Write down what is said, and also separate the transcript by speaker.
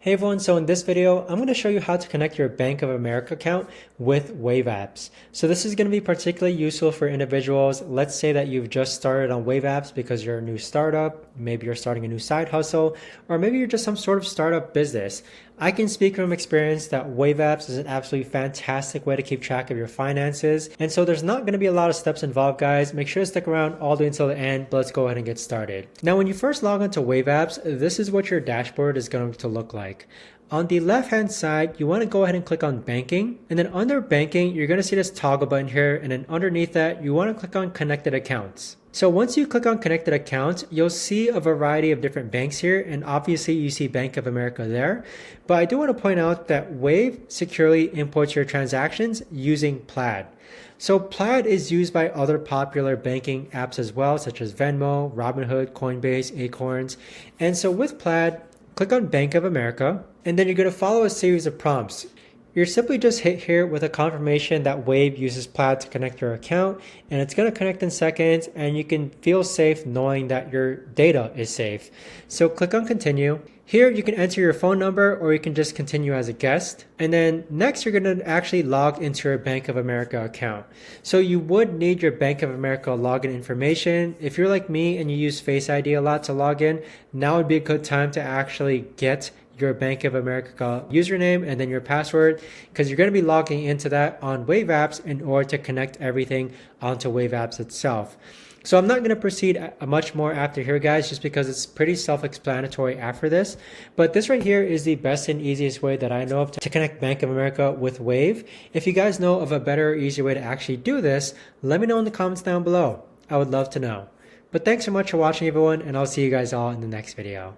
Speaker 1: Hey everyone, so in this video, I'm going to show you how to connect your Bank of America account with Wave Apps. So this is going to be particularly useful for individuals. Let's say that you've just started on Wave Apps because you're a new startup, maybe you're starting a new side hustle, or maybe you're just some sort of startup business. I can speak from experience that Wave Apps is an absolutely fantastic way to keep track of your finances. And so there's not going to be a lot of steps involved, guys. Make sure to stick around all the way until the end, but let's go ahead and get started. Now, when you first log into Wave Apps, this is what your dashboard is going to look like. On the left hand side, you want to go ahead and click on banking, and then under banking, you're going to see this toggle button here, and then underneath that, you want to click on connected accounts. So once you click on connected accounts, you'll see a variety of different banks here, and obviously you see Bank of America there. But I do want to point out that Wave securely imports your transactions using Plaid. So Plaid is used by other popular banking apps as well, such as Venmo, Robinhood, Coinbase, Acorns. And so with Plaid, click on Bank of America, and then you're going to follow a series of prompts. You're simply just hit here with a confirmation that Wave uses Plaid to connect your account, and it's going to connect in seconds, and you can feel safe knowing that your data is safe. So click on continue. Here you can enter your phone number, or you can just continue as a guest. And then next you're going to actually log into your Bank of America account. So you would need your Bank of America login information. If you're like me and you use Face ID a lot to log in, now would be a good time to actually get your Bank of America username and then your password, because you're going to be logging into that on Wave Apps in order to connect everything onto Wave Apps itself. So I'm not going to proceed much more after here, guys, just because it's pretty self-explanatory after this. But this right here is the best and easiest way that I know of to connect Bank of America with Wave. If you guys know of a better or easier way to actually do this, let me know in the comments down below. I would love to know. But thanks so much for watching, everyone, and I'll see you guys all in the next video.